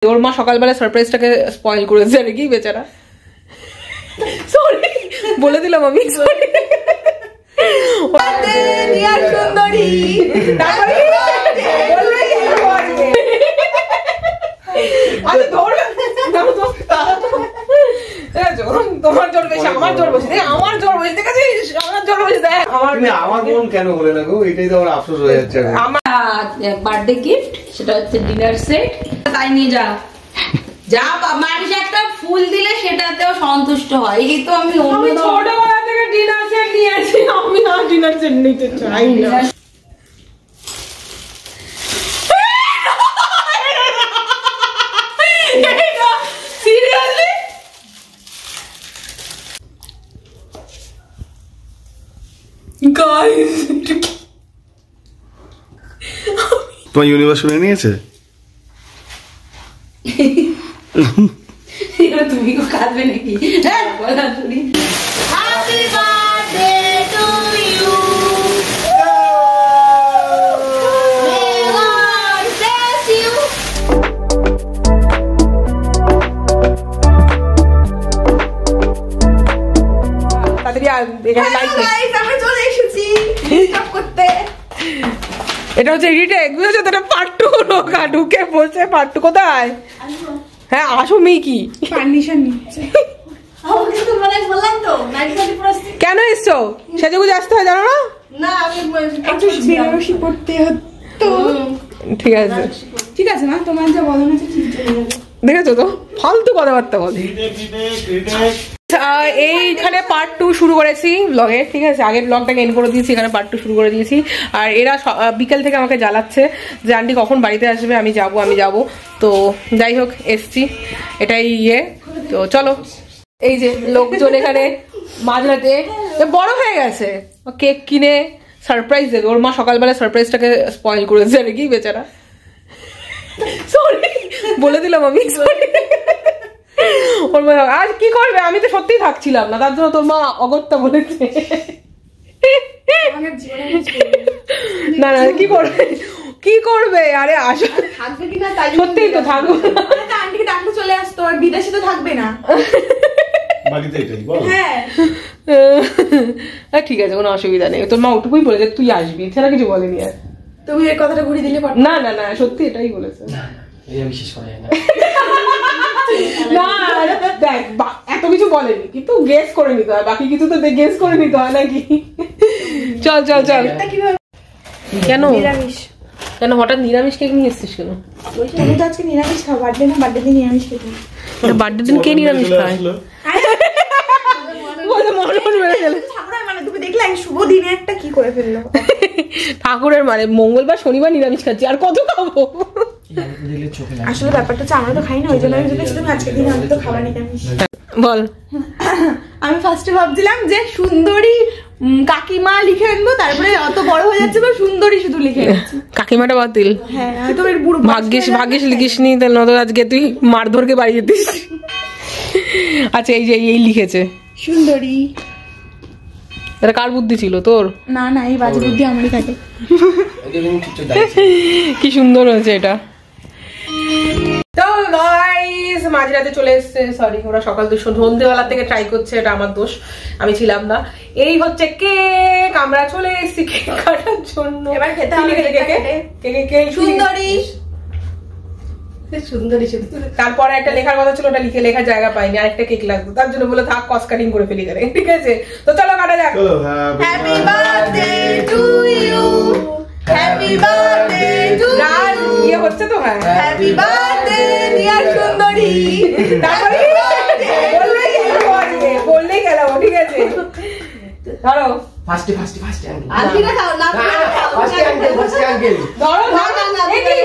ওর মা সকালবেলা সারপ্রাইজটাকে স্পয়েল করেছে আর কি বেচারা। সরি বলে দিলাম আমি। তোমার জ্বর বেশি আমার জ্বর বেশি, আমার জ্বর বেশি, ঠিক আছে আমার জ্বর বেশি। আমার বোন কেন বলে না গো, এটাই তো আমার আফসোস হয়ে যাচ্ছে। আমার বার্থডে গিফট সেটা হচ্ছে ডিনার সেট, তাই নিয়ে যা যা মানুষ একটা ফুল দিলে সেটাতেও সন্তুষ্ট হয়। এই তো আমি ছোটবেলা থেকে ডিনার সেট নিয়েছি, আমি আর ডিনার সেট নিতে চাই না। তোমার ইউনিভার্স শুনে নিয়েছে? তুমি কাঁদবে নাকি? Happy birthday to you, may God bless you. তাড়াতাড়ি এখানে লাইট আমরা চলে এসেছি স্টপ করতে। এটা হচ্ছে এডিটেক, বুঝেছো? এটা পার্ট 2 লোকা ঢুকে বলছে পার্ট 2 কোথায়? হ্যাঁ আসো মেকি পারমিশন নিচ্ছে। আমাকে তো মানে বললাম তো নাইট সাইড পড়াচ্ছি। কেন এসছো? সেজেগুজে আসতে হয় জানো না? না আমি একটু বেনারসি পড়তে হতো। ঠিক আছে ঠিক আছে না, তোমার যা বলো না ঠিক চলে যাবে। দেখেছো তো ফালতু কথাবার্তা বলে। এইখানে পার্ট 2 শুরু করেছি ব্লগে, ঠিক আছে? আগের ব্লগটাকে এন্ড করে দিয়েছি, এখানে পার্ট 2 শুরু করে দিয়েছি। আর এরা বিকেল থেকে আমাকে জ্বালাচ্ছে যে আন্টি কখন বাড়িতে আসবে, আমি যাব। তো যাই হোক এসছি, এটাই তো চলো। এই যে লোকজন এখানে মাঝরাতে বড় হয়ে গেছে, কেক কিনে সারপ্রাইজ দেবে। ওর মা সকালবেলা সারপ্রাইজটাকে স্পয়েল করেছে আর কি বেচারা। সরি বলে দিলাম আমি। ওর মা আর কি করবে, আমি তো সত্যিই থাকছিলাম না, তার জন্য তোর মা অগত্যা বলেছে। না না কি করবে আরে আসলে থাকবে কিনা তাই সত্যিই তো থাকবে না। আন্টিকে ডাকতে চলে আসতো, আর বিদেশে তো থাকবে না। বাড়িতে এটাই বল। হ্যাঁ ঠিক আছে কোনো অসুবিধা নেই, তোর মা ওটুকুই বলেছে তুই আসবি, এছাড়া কিছু বলেনি। আর তুমি এই কথাটা ঘুরিয়ে দিলে না না না সত্যি এটাই বলেছে। বিশেষ করে না না দেখ এত কিছু বলেনি, কিন্তু গেস করে নিতে হয়, বাকি কিছু তো গেস করে নিতে হয় নাকি। চল কেন কেন হঠাৎ নিরামিষ কেক নিয়ে এসছিস কেন? আমি তো আজকে নিরামিষ খাবো, বার্থডে না, বার্থডে দিন নিরামিষ খেতে। বার্থডে দিন কে নিরামিষ খায়? তুমি দেখলে শুভ দিনে একটা কি করে ফেললো। ঠাকুরের মানে মঙ্গলবার শনিবার নিরামিষ খাচ্ছি, আর কত খাবো? আসলে ব্যাপারটা হচ্ছে আমরা তো খাই না, ওই জন্য আমি ভেবেছি তুমি আজকে দিন আমি তো খাবার নিরামিষ। বল। আমি ফার্স্টে ভাবছিলাম যে সুন্দরী কাকিমা লিখে আনবো, তারপরে অত বড় হয়ে যাচ্ছে বা সুন্দরী শুধু লিখে আনছি। কাকিমাটা বাতিল। হ্যাঁ তো এর বুড়ো ভাগ্যিস লিখিস নি, তাহলে নয়তো আজকে তুই মারধরকে বাড়ি যেতিস। আচ্ছা এই যে এই লিখেছে সুন্দরী। এটা কার বুদ্ধি ছিল তোর? না না এই বাজে বুদ্ধি আমারই থাকে। কি সুন্দর হয়েছে এটা। তো গাইস মাঝরাতে চলে এসছে, সরি ওরা সকাল সন্ধ্যেবেলা থেকে ট্রাই করছে, এটা আমার দোষ, আমি ছিলাম না। এই হচ্ছে কেক, আমরা চলে এসেছি কেক কাটার জন্য। এবার খেতে হবে কেক সুন্দরী সুন্দরী শুধু। তারপরে একটা লেখার কথা ছিল, ওটা লেখার জায়গা পাইনি, আরেকটা কেক লাগতো, তার জন্য বলে থাক কস্ট কাটিং করে ফেলি করে। ঠিক আছে তো চলো কাটা যাক। Happy birthday to you, happy birthday to you হচ্ছে তো। হ্যাঁ হ্যাপি বার্থডে ডিয়ার সুন্দরী। তারপরে বললেই গেলাম। ঠিক আছে ধরো ফার্স্টে আন্টিটা খাও না, ফার্স্টে আঙ্কেল ধরো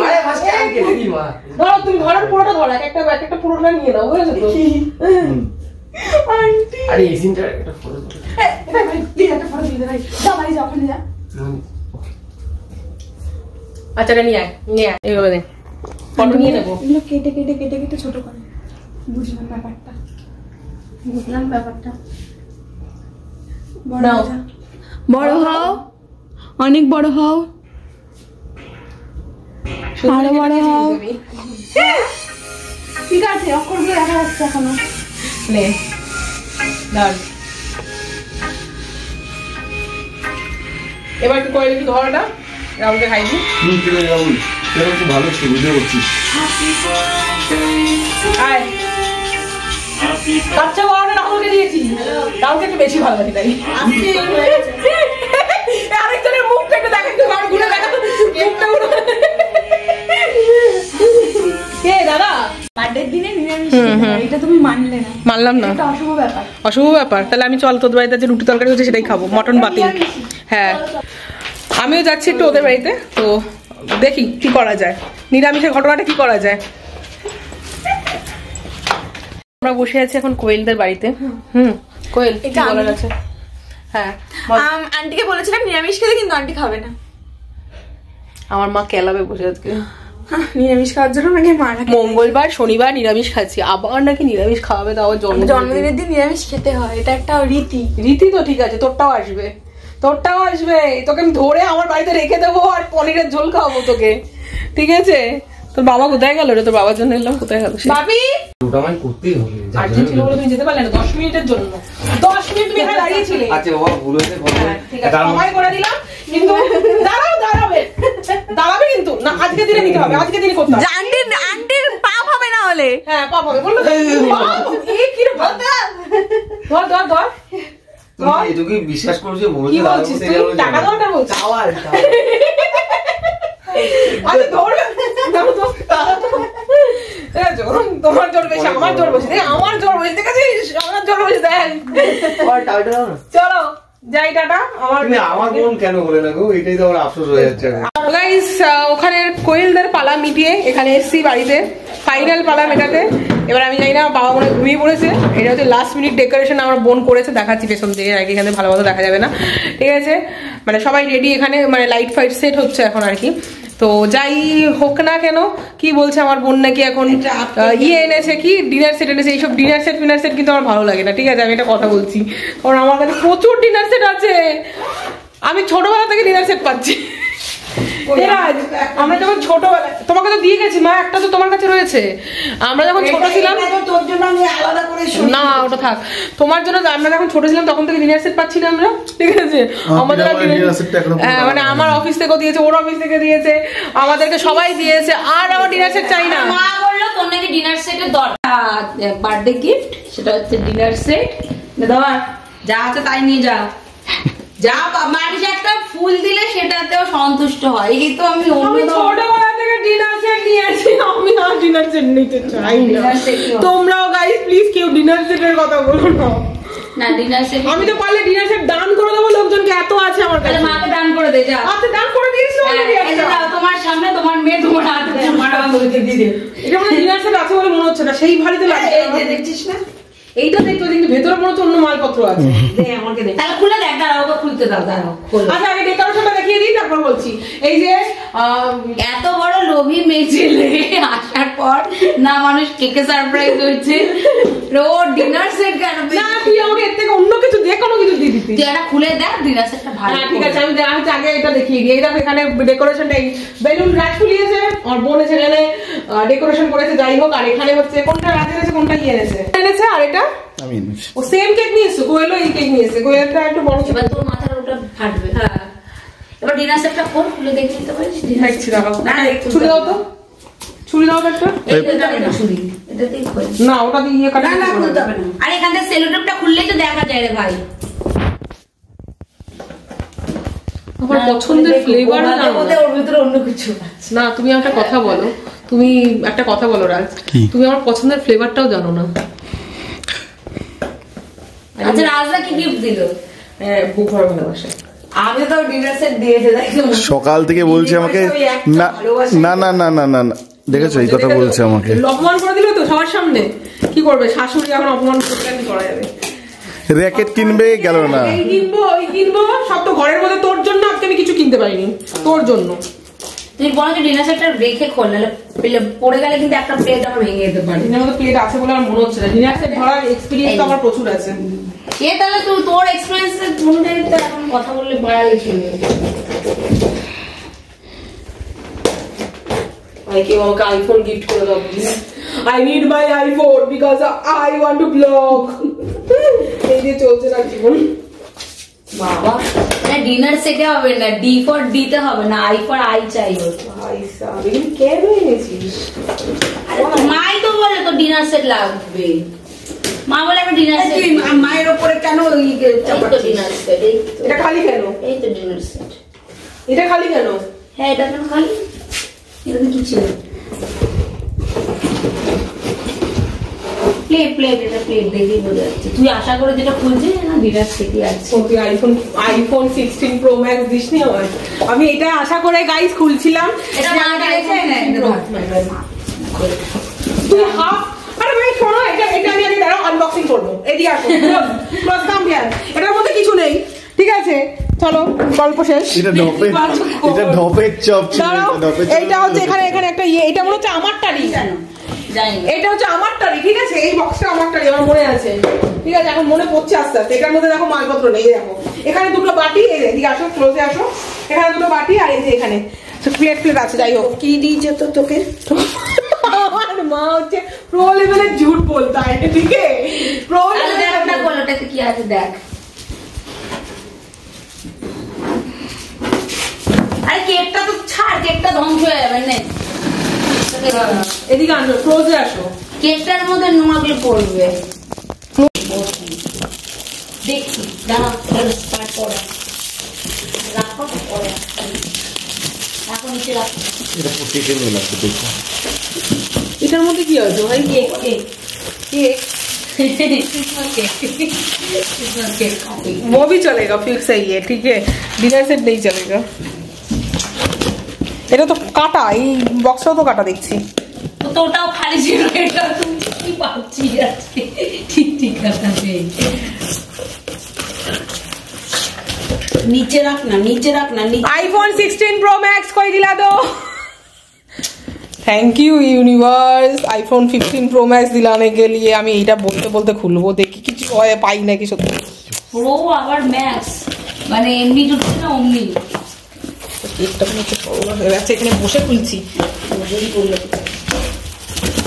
আরে ফার্স্টে আঙ্কেল এই মা ধরো, তুমি ধরো পুরোটা ধরো, একটা পুরোটা নিয়ে নাও, বুঝেছো তো? আন্টি আরে এই সিনটা একটা ফটো তুলো। এটা ভাই প্লিজ একটা ফটো দিয়ে দে ভাই, যা ভাই যা ওখানে যা। আচ্ছা এটা নিয়ে আয় এইভাবে দে, ফটো নিয়ে নেবো। এগুলো কেটে ছোট করে। বুঝলাম ব্যাপারটা বড় হও, অনেক বড় হও, আরো বড় হও। অক্ষরগুলো দেখা যাচ্ছে এখনো। নে ধর, এবার একটু কোয়েল একটু ধরটা রাহুলকে খাই দি। ভালো সুবিধা করছিস। আয় বাচ্চা বড় রাহুলকে দিয়েছি, রাহুলকে একটু বেশি ভালোবাসি তাই। আরেকজনের মুখটা একটু দেখা, একটু ঘুরে দেখা মুখটা। কে দাদা বার্থডের দিনে নিরামিষ এটা তুমি মানলে না? মানলাম না, এটা অশুভ ব্যাপার। অশুভ ব্যাপার। তাহলে আমি চল তোদের বাড়িতে যে রুটি তরকারি হচ্ছে সেটাই খাবো, মটন বাতিল। হ্যাঁ আমিও যাচ্ছি একটু ওদের বাড়িতে, তো দেখি কি করা যায়, নিরামিষের ঘটনাটা কি করা যায়। আমরা বসে আছি এখন কোয়েলদের বাড়িতে। কোয়েল কি বলার আছে? হ্যাঁ আন্টিকে বলেছিলাম নিরামিষ খেতে, কিন্তু আন্টি খাবে না। আমার মা কেলাবে বসে আজকে নিরামিষ খাওয়ার জন্য নাকি মারা। মঙ্গলবার শনিবার নিরামিষ খাচ্ছি, আবার নাকি নিরামিষ খাওয়াবে, তাও জন্মদিনের দিন নিরামিষ খেতে হয়, এটা একটা রীতি। রীতি তো ঠিক আছে, তোরটাও আসবে, তোরটাও আসবে। তোকে আমি ধরে আমার বাড়িতে রেখে দেবো আর পনিরের ঝোল খাওয়াবো তোকে, ঠিক আছে? তোর বাবা কোথায় গেল রে? তোর বাবার জন্য এলাম, কোথায় গেল বাপি? ওটা আমায় করতেই হবে। আর্জেন্ট ছিল বলে তুমি যেতে পারলে না 10 মিনিটের জন্য। 10 মিনিট তুমি এখানে দাঁড়িয়েছিলে। আচ্ছা বাবা ভুল হয়েছে, ঠিক আছে সময় করে দিলাম, কিন্তু দাঁড়াবে কিন্তু না। আজকে দিনে নিতে হবে, আজকে দিনে করতে হবে। আন্টির পাপ হবে না হলে। হ্যাঁ পাপ হবে বললো। এই কি রে ধর ধর ধর তুমি এটুকুই বিশ্বাস করছো? কি বলছিস তুই? টাকা দরকার বলছিস? আচ্ছা ধরবে তোমার জোর বেশি, আমার জোর বেশি, আমার জোর বেশি, ঠিক আছে? আমার জোর বেশি দেখ। চলো যাই টাটা। আমার বোন কেন বলে না গো, এটাই তো আমার আফসোস হয়ে যাচ্ছে। গাইস ওখানে কোয়েলদের পালা মিটিয়ে এখানে এসছি বাড়িতে, ফাইনাল পালা মেটাতে। এবার আমি জানি না, বাবা মনে ঘুমিয়ে পড়েছে। এটা হচ্ছে লাস্ট মিনিট ডেকোরেশন আমার বোন করেছে, দেখাচ্ছি পেছন থেকে, আর কি এখানে ভালো মতো দেখা যাবে না, ঠিক আছে? মানে সবাই রেডি, এখানে মানে লাইট ফাইট সেট হচ্ছে এখন আর কি। তো যাই হোক না কেন, কি বলছে আমার বোন নাকি এখন ইয়ে এনেছে, কি ডিনার সেট এনেছে। এইসব ডিনার সেট ফিনার সেট কিন্তু আমার ভালো লাগে না, ঠিক আছে? আমি এটা কথা বলছি, কারণ আমার কাছে প্রচুর ডিনার সেট আছে। আমি ছোটবেলা থেকে ডিনার সেট পাচ্ছি। আমরা যখন ছোটবেলায়, তোমাকে তো দিয়ে গেছি মা, একটা তো তোমার কাছে রয়েছে। আমরা যখন ছোট ছিলাম, তোর জন্য আমি আলাদা করে না ওটা থাক, তোমার জন্য। আমরা যখন ছোট ছিলাম তখন থেকে ডিনার সেট পাচ্ছি না আমরা, ঠিক আছে? আমাদের মানে আমার অফিস থেকেও দিয়েছে, ওর অফিস থেকে দিয়েছে, আমাদেরকে সবাই দিয়েছে, আর আমার ডিনার সেট চাই না। মা বললো তোর নাকি ডিনার সেটের দরকার, বার্থডে গিফট, সেটা হচ্ছে ডিনার সেট। ধর যা আছে তাই নিয়ে যা, যা মানুষ একটা ফুল দিলে সেটাতেও সন্তুষ্ট হয়। এই তো আমি ছোটবেলা থেকে ডিনার সেট নিয়েছি, আমি আর ডিনার সেট নিতে চাই না। তোমরাও গাইস প্লিজ কেউ ডিনার সেটের কথা বলো না। না ডিনার সেট আমি তো পারলে ডিনার সেট দান করে দেবো লোকজনকে, এত আছে আমার কাছে। মাকে দান করে দে যা। আচ্ছা দান করে দিয়েছি তোমার সামনে তোমার মেয়ে তোমার হাতে দিয়ে দে। এটা মানে ডিনার সেট আছে বলে মনে হচ্ছে না, সেই ভারীতে লাগে। দেখছিস না? এইটা দেখতো কিন্তু ভেতরে মনে হচ্ছে অন্য মালপত্র আছে। আমাকে দে, তাহলে খুলে দেখ, দাঁড়াও ওকে খুলতে দাও, দাঁড়াও। আচ্ছা আগে ডেকোরেশনটা দেখিয়ে দিই, তারপর বলছি। এই যে এত বড় লোভী মেয়ে ছেলে আসার পর না মানুষ কেকে সারপ্রাইজ হচ্ছে, ও ডিনার সেট কেন? না তুই আমাকে এর থেকে অন্য কিছু দিয়ে কোনো কিছু দিয়ে দিতি। তুই এটা খুলে দেখ, ডিনার সেটটা ভালো। হ্যাঁ ঠিক আছে, আমি আগে এটা দেখিয়ে দিই। এইটা এখানে ডেকোরেশনটা বেলুন রাজ ফুলিয়েছে, আর বোন এখানে ডেকোরেশন করেছে। যাই হোক, আর এখানে হচ্ছে কোনটা রাজ এনেছে, কোনটা ইয়ে এনেছে, আর এটা আমি এনেছি। ও সেম কেক নিয়ে এসছে, কোয়েলও এই কেক নিয়ে এসছে। কোয়েলটা একটু বড়, এবার তোর মাথার ওটা ফাটবে। হ্যাঁ এবার ডিনার সেটটা কোন খুলে দেখে নিতে পারিস? দেখছি দাও, ছুরি দাও তো, ছুরি দাও একটা। এটাতেই খোল না, ওটা দিয়ে ইয়ে কাটা না, খুলতে হবে না। আরে এখান থেকে সেলোটেপটা খুললেই তো দেখা যায় রে ভাই। আমার পছন্দের ফ্লেভার ওর ভিতরে অন্য কিছু না। তুমি একটা কথা বলো, তুমি একটা কথা বলো রাজ, তুমি আমার পছন্দের ফ্লেভারটাও জানো না। আচ্ছা রাজদা কি গিফট দিল? বুক ভরা ভালোবাসা। আমি তো ডিনার সেট দিয়েছে, সকাল থেকে বলছে আমাকে না না না না না না না, দেখেছো এই কথা বলছে আমাকে। অপমান করে দিল তো সবার সামনে, কি করবে? শাশুড়ি এখন অপমান করলে কি করা যাবে? র্যাকেট কিনবে গেল না, এই কিনবো ওই কিনবো, সব তো ঘরের মধ্যে। তোর জন্য আজকে আমি কিছু কিনতে পারিনি, তোর জন্য। তুই বরঞ্চ ডিনার সেটটা রেখে খোল, নাহলে পড়ে গেলে কিন্তু একটা প্লেট আমার ভেঙে যেতে পারে। ডিনার মধ্যে প্লেট আছে বলে আমার মনে হচ্ছে না। ডিনার সেট ধরার এক্সপিরিয়েন্স তো আমার প্রচুর আছে। এ তাহলে তুই তোর এক্সপেরিয়েন্সের অনুযায়ী তো এখন কথা বললে বাড়ালে চলবে। কেউ আমাকে আইফোন গিফট করে দাও please. I need my iPhone because I want to blog. এই যে চলছে না জীবন। বাবা না ডিনার সেটে হবে না, ডি ফর ডিতে হবে না, আই ফর আই চাই ওর। ভাই সাহেব এগুলো কেন এনেছিস? আরে মাই তো বলে তো ডিনার সেট লাগবে, মা বলে আমি ডিনার সেট। মায়ের ওপরে কেন ডিনার সেট? এটা খালি কেন? এই তো ডিনার সেট। এটা খালি কেন? হ্যাঁ এটা কেন খালি? এটা কি ছিল? প্লেট, এটা প্লেট দেখেই বোঝা যাচ্ছে। তুই আশা করে যেটা খুলছিস না ডিনার সেটই আছে। তুই আইফোন 16 প্রো ম্যাক্স দিসনি আমার। আমি এটা আশা করে গাইস খুলছিলাম। এটা মা দিয়েছে না, তুই হাফ। আরে ভাই শোনো, এটা আমি আগে দাঁড়াও আনবক্সিং করবো। এদিকে আসো, ক্লোজ কাম হিয়ার। এটার মধ্যে কিছু নেই, ঠিক আছে? চলো গল্প শেষ। এটা ঢপের চপ ছিল। দাঁড়াও, এইটা হচ্ছে এখানে একটা ইয়ে, এটা মনে হচ্ছে আমারটারই। এটা হচ্ছে আমারটারই, ঠিক আছে? এই বক্সটা আমারটারই, আমার মনে আছে, ঠিক আছে? এখন মনে পড়ছে আস্তে আস্তে। এটার মধ্যে দেখো মালপত্র নেই, দেখো এখানে দুটো বাটি, এই যে এদিকে আসো, ক্লোজে আসো, এখানে দুটো বাটি আর এই যে এখানে প্লেট আছে। যাই হোক, কি দিয়েছে তো তোকে? আমার মা হচ্ছে প্রো লেভেলের ঝুট বলতা है, ঠিক আছে? প্রো লেভেলের কোয়ালিটিতে কি আছে দেখ। আরে কেকটা তো ছাড়, কেকটা ধ্বংস হয়ে যাবে না। এদিকে আসো, ক্লোজে আসো। কেকটার মধ্যে নোংরাগুলো পড়বে। দেখি দাঁড়া, স্টার্ট করে রাখো, পরে এখন নিচে রাখো। এটা কেটে নিয়ে লাগবে দেখো। এটার মধ্যে কি আছে ভাই? কেক কেক केक केक वो भी चलेगा, फिर सही है, ठीक है? डिनर सेट नहीं चलेगा। এটা তো কাটা, এই বক্সটাও তো কাটা দেখছি। তো ওটাও খালি ছিল, এটা তুমি কি পাচ্ছি আজকে ঠিক আছে। नीचे रखना, नीचे रखना। आईफोन 16 प्रो मैक्स कोई दिला दो। Thank you universe iPhone 15 pro max दिलाने के लिए। আমি এইটা বলতে বলতে খুলবো, দেখি কিছু হয় পাই নাকি সত্যি। প্রো আবার ম্যাক্স মানে এমনি ঢুকছে না অমনি। কেকটা কোনো একটু বড় হয়ে গেছে, এখানে বসে খুলছি। বসেই করলো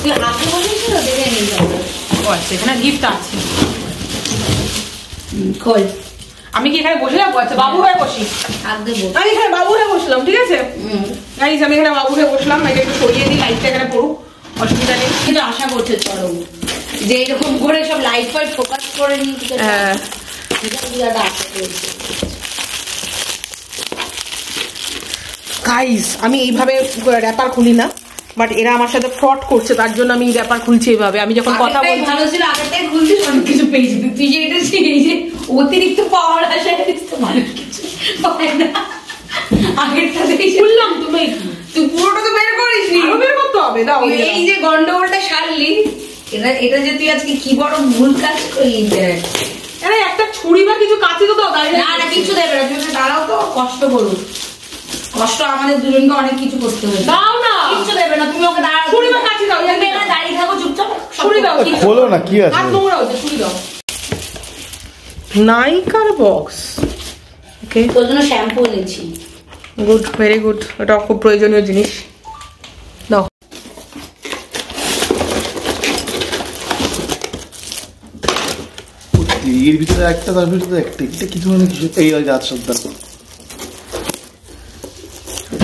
তুই হাতে বসেছিল, দেখে নিয়ে যাবো। ও আচ্ছা, এখানে গিফট আছে। খোল। আমি কি এখানে বসে যাবো? আচ্ছা বাবু হয়ে বসি। হাত দেবো। আমি এখানে বাবু হয়ে বসলাম, ঠিক আছে গাইস? আমি এখানে বাবু হয়ে বসলাম। এটা একটু সরিয়ে দিই, লাইটটা এখানে পড়ুক, অসুবিধা নেই। কিন্তু আশা করছে চরম যে এরকম করে সব লাইট ফাইট ফোকাস করে নিয়ে হ্যাঁ গাইস, আমি এইভাবে র্যাপার খুলি না, বাট এরা আমার সাথে ফ্রড করছে, তার জন্য আমি র্যাপার খুলছি এইভাবে। আমি যখন কথা বলছি ভালো ছিল, আগেরটাই খুলছি অনেক কিছু পেয়েছি। তুই যে এটা এই যে অতিরিক্ত পাওয়ার আসে তো মানুষ কিছু পায় না। আগেরটা খুললাম, তুমি তুই পুরোটা তো বের করিস নি, আরো বের করতে হবে। দাও, এই যে গন্ডগোলটা সারলি, এটা যে তুই আজকে কি বড় ভুল কাজ করলি। আরে একটা ছুরি বা কিছু কাঁচি তো দাও। না না কিছু দেবে না, তুমি দাঁড়াও তো, কষ্ট করুক। কষ্ট আমাদের দুজনকে অনেক কিছু করতে হবে। দাও না, কিছু দেবে না, তুমি ওকে দাঁড়াও। ছুরি বা কাঁচি দাও, তুমি এখানে দাঁড়িয়ে থাকো চুপচাপ। ছুরি দাও, খোলো না, কি আছে? হাত নোংরা হচ্ছে, ছুরি দাও। নাইকার বক্স, ওকে, তোর জন্য শ্যাম্পু এনেছি। Good, very good. এটা খুব প্রয়োজনীয় জিনিস। দাও। এর ভিতরে একটা, তার ভিতরে একটা, এটা কিছু মানে কিছু। এই গাছ সব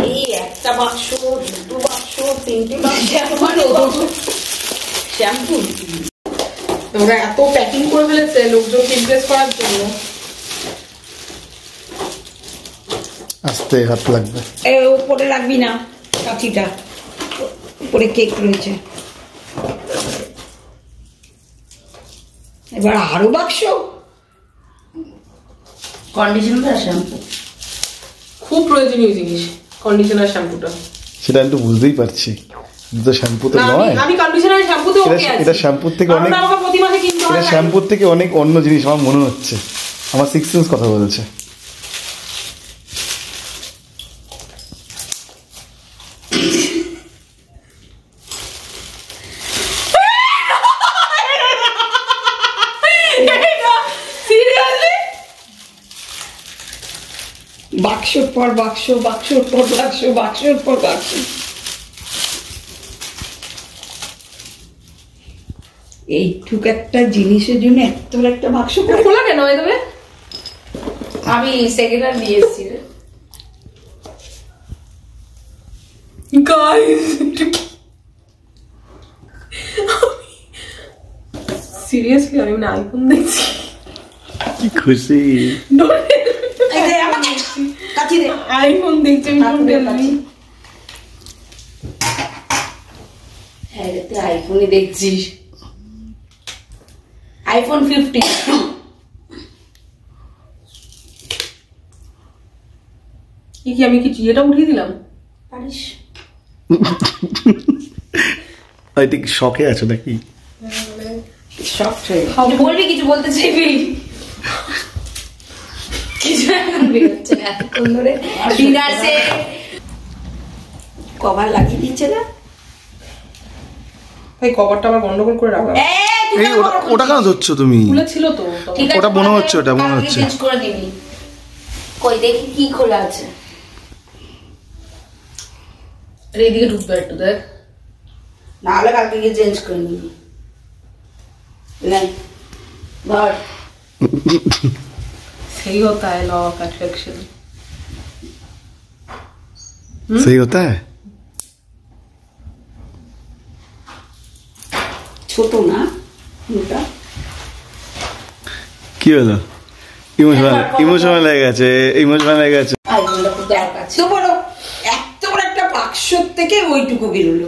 এই একটা বাক্স, দুটো বাক্স, তিনটে বাক্স শ্যাম্পু। ওরা এত প্যাকিং করে ফেলেছে লোকজনকে ইমপ্রেস করার জন্য। আস্তে হাত লাগবে। উপরে রাখবি না কাঠিটা, উপরে কেক রয়েছে। এবার আরো বাক্স, কন্ডিশনার শ্যাম্পু খুব প্রয়োজনীয় জিনিস কন্ডিশনার শ্যাম্পুটা। সেটা আমি তো বুঝতেই পারছি, কিন্তু শ্যাম্পু তো নয়। আমি কন্ডিশনার শ্যাম্পুতে ওকে আছি। এটা শ্যাম্পুর থেকে অনেক, আমাকে প্রতি মাসে কিনতে হয়। এটা শ্যাম্পুর থেকে অনেক অন্য জিনিস আমার মনে হচ্ছে। আমার 6 সেন্স কথা বলছে। বাক্সর পর বাক্স, বাক্সর পর বাক্স, বাক্সর পর বাক্স। এইটুক একটা জিনিসের জন্য এত বড় একটা বাক্স করে খোলা কেন হয় তবে? আমি সেকেন্ড হ্যান্ড নিয়ে এসেছি রে। গাইস সিরিয়াসলি আমি না আইফোন দেখছি। কি খুশি। এই দে আমাকে কাচি দে আইফোন দেখছি আমি। হ্যাঁ রে, তুই আইফোনই দেখছিস। আইফোন 15। কি আমি কি এটা উঠিয়ে দিলাম? পারিস? আই থিঙ্ক শকে আছো নাকি? শক হয়ে কিছু বলবি, কিছু বলতে চাইবি? কিছু এখন বেরোচ্ছে না এতক্ষণ ধরে। ডিনার সেট কভার লাগিয়ে দিচ্ছে না। এই কভারটা আবার গন্ডগোল করে রাখলাম। এই ওটা কেন ধরছো তুমি? খুলে ছিল তো। ঠিক আছে, ওটা মনে হচ্ছে, ওটা মনে হচ্ছে। চেঞ্জ করে দিবি। কই দেখি কি খোলা আছে। আরে এদিকে ঢুকবে একটু দেখ। না হলে কালকে গিয়ে চেঞ্জ করে নিবি। ধর। सही होता है लॉ ऑफ अट्रैक्शन। सही होता है। ছোট না ওটা কি হলো? ইমোশনাল হয়ে গেছে, ইমোশনাল হয়ে গেছে। আইফোনটা খুব দরকার ছিল। এত বড় একটা বাক্স থেকে ওইটুকু বেরোলো।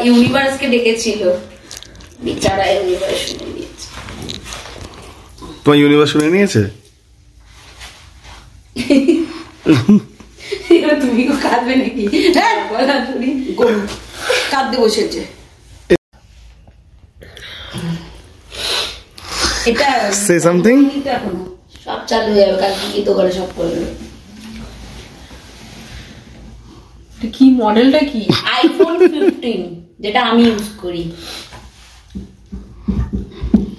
ইউনিভার্সকে ডেকেছিল, বেচারা ইউনিভার্স শুনে নিয়েছে। তোমার ইউনিভার্স শুনে নিয়েছে? তুমি কাঁদবে নাকি? গরু কাঁদতে বসেছে। এটা Say something. এখনো সব চালু হয়ে যাবে কালকে, কি তো করে সব করবে। কি মডেলটা কি? আইফোন 15 যেটা আমি ইউজ করি।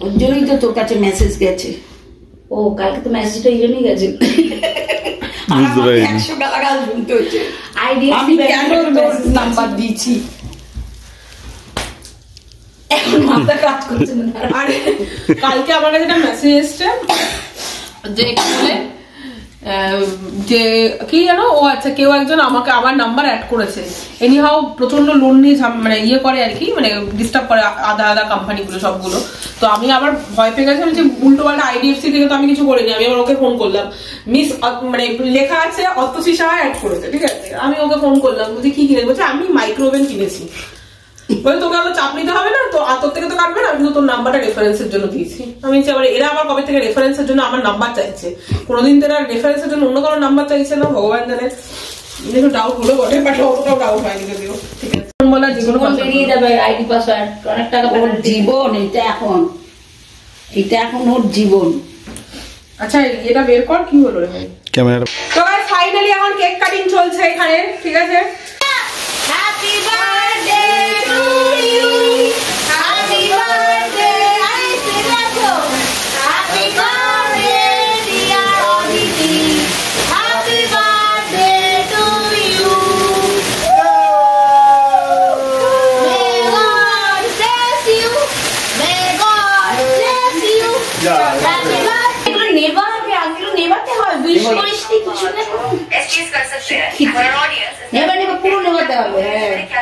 ওর জন্যই তো তোর কাছে মেসেজ গেছে। ও কালকে তো মেসেজটা এই জন্যই গেছে। বুঝতে পারিনি। 100 গালাগাল শুনতে হচ্ছে। আইডিএফসি আমি কেন তোর নাম্বার দিয়েছি? এখন মাথা কাজ করছে না। আরে কালকে আমার কাছে একটা মেসেজ এসছে যে কি বলে যে কি জানো, ও আচ্ছা কেউ একজন আমাকে আমার নাম্বার অ্যাড করেছে। এনিহাও প্রচন্ড লোন নিয়ে মানে ইয়ে করে আর কি, মানে ডিস্টার্ব করে আধা আধা কোম্পানিগুলো সবগুলো। তো আমি আবার ভয় পেয়ে গেছিলাম যে উল্টো পাল্টা আইডিএফসি থেকে তো আমি কিছু করিনি। আমি আবার ওকে ফোন করলাম, মিস মানে লেখা আছে অতসী সাহা অ্যাড করেছে, ঠিক আছে। আমি ওকে ফোন করলাম, বলছি কি কিনে? বলছে আমি মাইক্রোওভেন কিনেছি। বলে তোকে আবার চাপ নিতে হবে না তো, তোর থেকে তো কাটবে না, আমি তো তোর নাম্বারটা রেফারেন্সের জন্য দিয়েছি। আমি আবার এরা আবার কবে থেকে রেফারেন্সের জন্য আমার নাম্বার চাইছে? কোনোদিন তো এরা রেফারেন্সের জন্য অন্য কারোর নাম্বার চাইছে না, ভগবান জানে। একটু ডাউট হলো বটে, বাট অতটাও ডাউট হয়নি যদিও। ঠিক আছে, বলা যেগুলো বেরিয়ে যাবে আইডি পাসওয়ার্ড, অনেক টাকা ওর জীবন এটা এখন, এটা এখন ওর জীবন। আচ্ছা এটা বের কর, কি হলো রে ভাই? ক্যামেরা। তো গাইস ফাইনালি এখন কেক কাটিং চলছে এখানে, ঠিক আছে। Happy birthday to you, happy birthday. I সিলাতো happy birthday dear Aditi, happy birthday to you. May God bless you, may God bless you. Happy birthday. এগুলো নেভাবে, আগেগুলো নেভাতে হয়, উইশ করিস নি কিছু না। एक्सचेंज कर सकते हैं हमारा ऑडियंस নেবা নেবা পুরো নেভাতে হবে।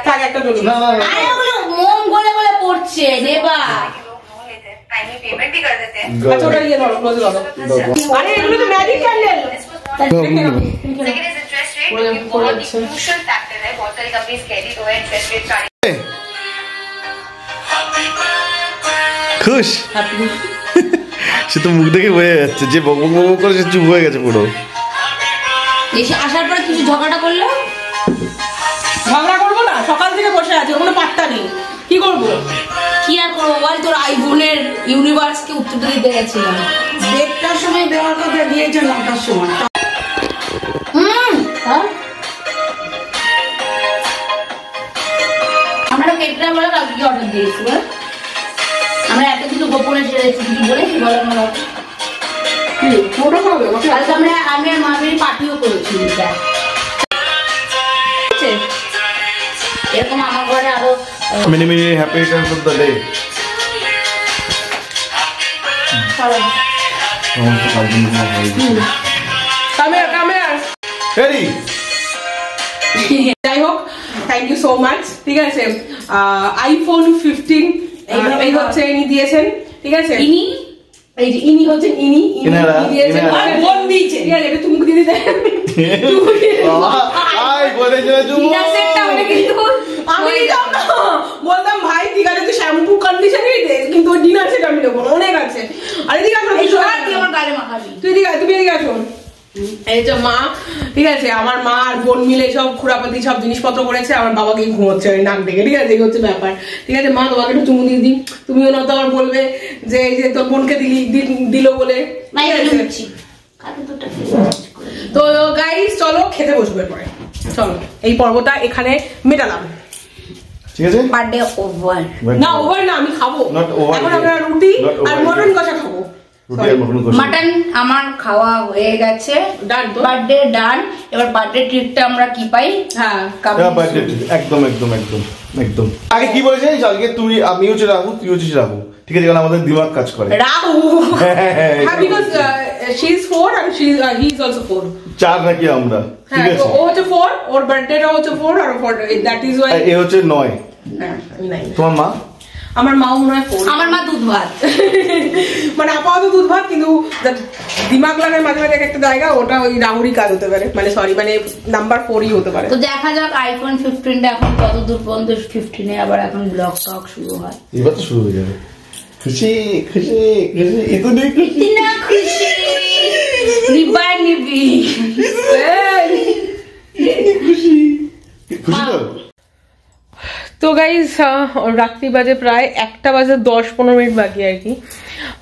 থাক একটা চলুন। আরে ওগুলো মোম গলে গলে পড়ছে, নেবা। लोग लोन लेते हैं, टाइमली पेमेंट भी कर देते हैं। আচ্ছা ওটা ইয়ে ধরো, ক্লোজ করো। আরে এগুলো তো magic candle. Second is interest rate, जो कि बहुत ही क्रूशियल फैक्टर है। बहुत सारी कंपनीज कहती तो है इंटरेस्ट रेट का। খুশ। সে তো মুখ দেখে বোঝা যাচ্ছে যে বক বক বক করে সে চুপ হয়ে গেছে পুরো। এসে আসার পরে কিছু ঝগড়া করলো। ঝগড়া করবো না, সকাল থেকে বসে আছে, কোনো পাত্তা নেই, কি করবো? কি আর করবো বল, তোর আইফোনের ইউনিভার্সকে উত্তরটা দিতে গেছিলাম। 1:30টার সময় দেওয়ার কথা দিয়েছে 9টার সময়। হ্যাঁ? আমরা কেকটা বলে কালকে কি অর্ডার দিয়েছি বল? আমরা এত কিছু গোপনে ছেড়েছি, কিছু বলেছি বল? আমরা কি ওটা হবে? ওটা কালকে আমি আর মামির পার্টিও করেছি। এরকম আমার ঘরে আরো Many many happy returns of the day. Ready? যাই হোক, থ্যাংক ইউ সো মাচ। ঠিক আছে, আইফোন 15 এই হচ্ছে ইনি দিয়েছেন। ঠিক আছে, ইনি এই যে ইনি হচ্ছেন ইনি দিয়েছেন, বোন দিয়েছে। ঠিক আছে, তুমি দিয়ে দিতে আমি দিতাম না, বলতাম ভাই ঠিক আছে তুই শ্যাম্পু কন্ডিশনারই দে, কিন্তু ডিনার সেট আমি দেবো, অনেক আছে। আর এদিকে আসো, আমার গালে মাখাবি তুই এদিকে আসো। এই যে মা, ঠিক আছে, আমার মা আর বোন মিলে সব খুড়াপাতি সব জিনিসপত্র করেছে, আমার বাবাকে ঘুমোচ্ছে ওই নাক দেখে। ঠিক আছে, এই হচ্ছে ব্যাপার। ঠিক আছে মা, তোমাকে একটু চুমু দিয়ে দিই, তুমিও না তো আবার বলবে যে এই যে তোর বোনকে দিল বলে। তো গাইস চলো খেতে বসবো পরে, চলো এই পর্বটা এখানে মেটালাম। ঠিক আছে, বার্থডে ওভার না ওভার না, আমি খাবো এখন। আমরা রুটি আর মটন কষা খাবো। মাটন আমার খাওয়া হয়ে গেছে, বার্থডে ডান। এবার বার্থডে ট্রিটটা আমরা কি পাই? হ্যাঁ, একদম একদম একদম একদম। আগে কি বলেছে আজকে তুই, আমি হচ্ছে রাহু, তুই হচ্ছিস রাহু। ঠিক আছে, কারণ আমাদের দিমাগ কাজ করে। রাহু, হ্যাঁ, because she is 4 and he is also 4। 4 নাকি আমরা? ঠিক আছে, ও হচ্ছে 4, ওর বার্থডেটা হচ্ছে 4 আর 4, দ্যাট ইজ ওয়াই এ হচ্ছে 9। আমি নাই। তোমার মা? আমার মাও মনে হয় 4। আমার মা দুধ ভাত, মানে আপাতত দুধ ভাত, কিন্তু দিমাগ লাগার মাঝে মাঝে একটা জায়গা, ওটা ওই রাহুরই কাজ হতে পারে, মানে সরি মানে নাম্বার 4ই হতে পারে। তো দেখা যাক আইফোন 15টা এখন কত দূর পর্যন্ত। 15 এ আবার এখন ব্লগ টক শুরু হয়, এবার তো শুরু হয়ে যাবে। খুশি খুশি খুশি, এত নেই খুশি না খুশি নিবা নিবি খুশি খুশি তো। তো গাইজ রাত্রি বাজে প্রায় 1টা বাজে 10-15 মিনিট বাকি আর কি।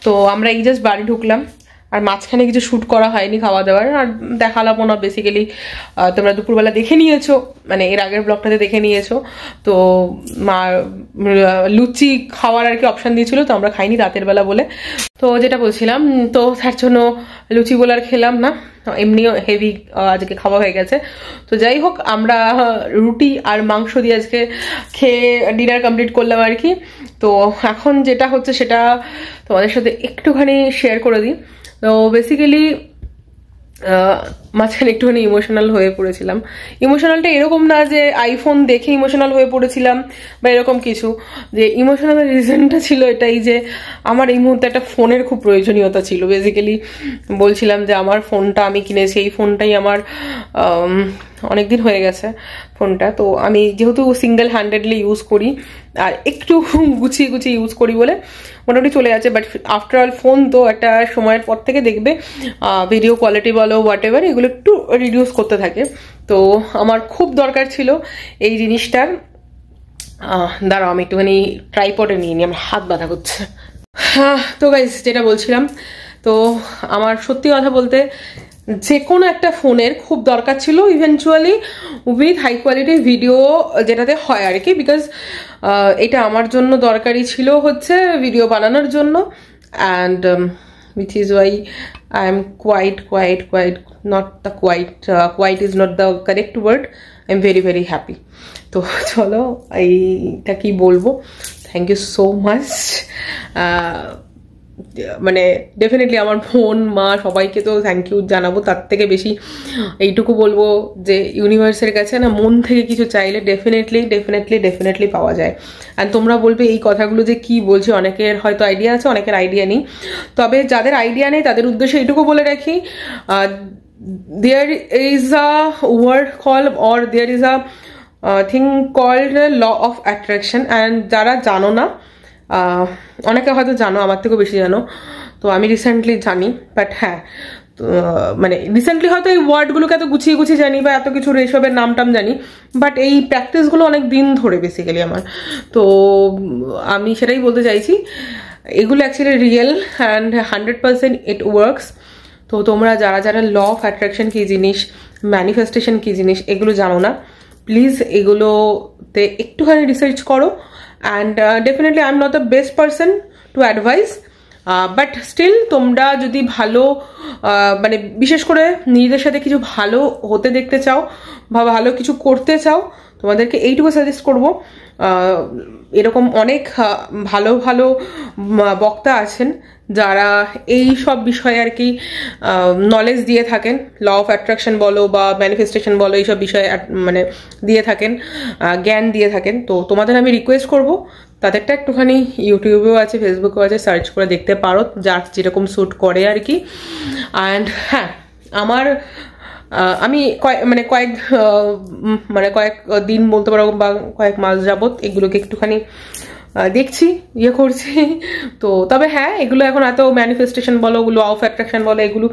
তো আমরা এই জাস্ট বাড়ি ঢুকলাম, আর মাঝখানে কিছু শ্যুট করা হয়নি খাওয়া দাওয়ার, আর দেখালামও না বেসিক্যালি। তোমরা দুপুরবেলা দেখে নিয়েছো, মানে এর আগের ব্লগটাতে দেখে নিয়েছো। তো মা লুচি খাওয়ার আর কি অপশান দিয়েছিল, তো আমরা খাইনি রাতের বেলা বলে। তো যেটা বলছিলাম, তো তার জন্য লুচি বলে আর খেলাম না, এমনিও হেভি আজকে খাওয়া হয়ে গেছে। তো যাই হোক, আমরা রুটি আর মাংস দিয়ে আজকে খেয়ে ডিনার কমপ্লিট করলাম আর কি। তো এখন যেটা হচ্ছে সেটা তোমাদের সাথে একটুখানি শেয়ার করে দিই। তো বেসিক্যালি মাঝখানে একটুখানি ইমোশনাল হয়ে পড়েছিলাম। ইমোশনালটা এরকম না যে আইফোন দেখে ইমোশনাল হয়ে পড়েছিলাম বা এরকম কিছু, যে ইমোশনাল রিজনটা ছিল এটাই যে আমার এই মুহূর্তে একটা ফোনের খুব প্রয়োজনীয়তা ছিল। বেসিক্যালি বলছিলাম যে আমার ফোনটা আমি কিনেছি, এই ফোনটাই আমার অনেকদিন হয়ে গেছে ফোনটা। তো আমি যেহেতু সিঙ্গেল হ্যান্ডেডলি ইউজ করি আর একটু গুছিয়ে গুছিয়ে ইউজ করি বলে মোটামুটি চলে যাচ্ছে। বাট আফটার অল ফোন তো একটা সময়ের পর থেকে দেখবে ভিডিও কোয়ালিটি বলো হোয়াট এভার এগুলো একটু রিডিউস করতে থাকে। তো আমার খুব দরকার ছিল এই জিনিসটার। দাঁড়াও আমি একটুখানি ট্রাইপডে নিয়ে নিই, আমার হাত ব্যথা করছে। হ্যাঁ, তো গাইস যেটা বলছিলাম, তো আমার সত্যি কথা বলতে যে কোনো একটা ফোনের খুব দরকার ছিল ইভেনচুয়ালি উইথ হাই কোয়ালিটির ভিডিও যেটাতে হয় আর কি। বিকজ এটা আমার জন্য দরকারি ছিল হচ্ছে ভিডিও বানানোর জন্য, and which is why I am quite not the quite is not the correct word, I am very happy. তো চলো এইটা কি বলবো, থ্যাংক ইউ সো মাচ। মানে ডেফিনেটলি আমার বোন মা সবাইকে তো থ্যাংক ইউ জানাবো, তার থেকে বেশি এইটুকু বলবো যে ইউনিভার্সের কাছে না মন থেকে কিছু চাইলে ডেফিনেটলি পাওয়া যায়। আর তোমরা বলবে এই কথাগুলো যে কি বলছি, অনেকের হয়তো আইডিয়া আছে, অনেকের আইডিয়া নেই। তবে যাদের আইডিয়া নেই তাদের উদ্দেশ্যে এইটুকু বলে রাখি, there is a word called or there is a thing called law of attraction, and যারা জানো না, অনেকে হয়তো জানো, আমার থেকেও বেশি জানো, তো আমি রিসেন্টলি জানি। বাট হ্যাঁ, মানে রিসেন্টলি হয়তো এই ওয়ার্ডগুলোকে এত গুছিয়ে জানি বা এত কিছু এসবের নাম জানি, বাট এই প্র্যাকটিসগুলো অনেক দিন ধরে বেসিক্যালি আমার। তো আমি সেটাই বলতে চাইছি, এগুলো actually real and 100% it works. তো তোমরা যারা ল অফ অ্যাট্রাকশন কী জিনিস, ম্যানিফেস্টেশন কী জিনিস এগুলো জানো না, প্লিজ এগুলোতে একটুখানি রিসার্চ করো। And definitely I am not the best person to advise, but still তোমরা যদি ভালো মানে বিশেষ করে নিজেদের সাথে কিছু ভালো হতে দেখতে চাও বা ভালো কিছু করতে চাও, তোমাদেরকে এইটুকু সাজেস্ট করবো, এরকম অনেক ভালো ভালো বক্তা আছেন যারা এই সব বিষয়ে আর কি নলেজ দিয়ে থাকেন, ল অফ অ্যাট্রাকশন বলো বা ম্যানিফেস্টেশন বলো, এইসব বিষয়ে মানে দিয়ে থাকেন, জ্ঞান দিয়ে থাকেন। তো তোমাদের আমি রিকোয়েস্ট করব তাদেরটা একটুখানি ইউটিউবেও আছে, ফেসবুকেও আছে, সার্চ করে দেখতে পারো, যার যেরকম স্যুট করে আর কি। অ্যান্ড হ্যাঁ, আমি কয়েক দিন বলতে পারো বা কয়েক মাস যাবত এগুলোকে একটুখানি দেখছি, করছি। তো তবে হ্যাঁ, এগুলো এখন এত ম্যানিফেস্টেশন বলো, ল অফ অ্যাট্রাকশন বলো, এগুলো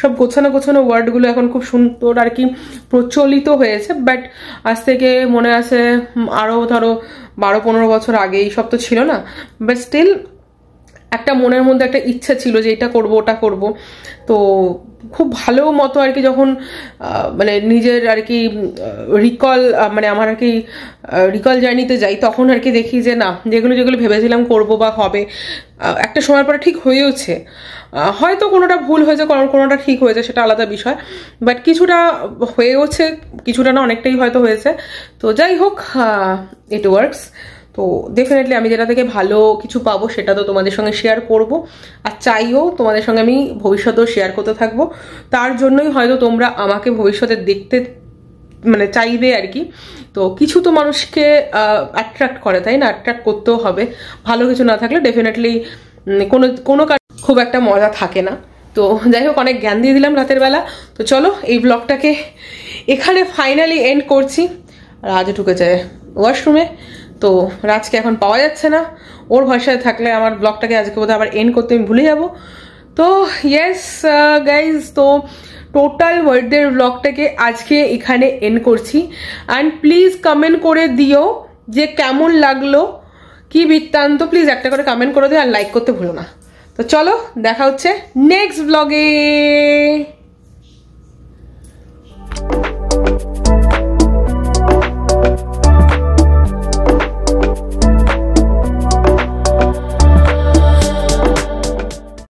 সব গোছানো ওয়ার্ডগুলো এখন খুব সুন্দর আর কি প্রচলিত হয়েছে। বাট আজ থেকে মনে আছে আরও ধরো 12-15 বছর আগে এইসব তো ছিল না। বাট স্টিল একটা মনের মধ্যে একটা ইচ্ছা ছিল যে এটা করব ওটা করব। তো খুব ভালো মতো আর কি যখন মানে নিজের আর কি আমার আর কি রিকল জার্নিতে যাই, তখন আর কি দেখি যে না, যেগুলো ভেবেছিলাম করব বা হবে, একটা সময় পরে ঠিক হয়েওছে। হয়তো কোনোটা ভুল হয়েছে, কোনোটা ঠিক হয়েছে, সেটা আলাদা বিষয়। বাট কিছুটা হয়েওছে, কিছুটা না অনেকটাই হয়তো হয়েছে। তো যাই হোক, ইট ওয়ার্কস। তো ডেফিনেটলি আমি যেটা থেকে ভালো কিছু পাবো সেটা তো তোমাদের সঙ্গে শেয়ার করব, আর চাইও তোমাদের সঙ্গে আমি ভবিষ্যতেও শেয়ার করতে থাকবো। তার জন্যই হয়তো তোমরা আমাকে ভবিষ্যতে দেখতে মানে চাইবে আর কি। তো কিছু তো মানুষকে অ্যাট্রাক্ট করে, তাই না? অ্যাট্রাক্ট করতেও হবে। ভালো কিছু না থাকলে ডেফিনেটলি কোনো কাজ খুব একটা মজা থাকে না। তো যাই হোক, অনেক জ্ঞান দিয়ে দিলাম রাতের বেলা। তো চলো এই ব্লগটাকে এখানে ফাইনালি এন্ড করছি। রাজও ঢুকেছে ওয়াশরুমে, তো রাজকে এখন পাওয়া যাচ্ছে না। ওর ভরসায় থাকলে আমার ব্লগটাকে আজকে বোধহয় আবার এন্ড করতে আমি ভুলে যাব। তো ইয়েস গাইজ, তো টোটাল ওয়ার্ল্ডের ব্লগটাকে আজকে এখানে এন্ড করছি। অ্যান্ড প্লিজ কমেন্ট করে দিও যে কেমন লাগলো, কি বৃত্তান্ত, প্লিজ একটা করে কমেন্ট করে দিও, আর লাইক করতে ভুলো না। তো চলো, দেখা হচ্ছে নেক্সট ব্লগে।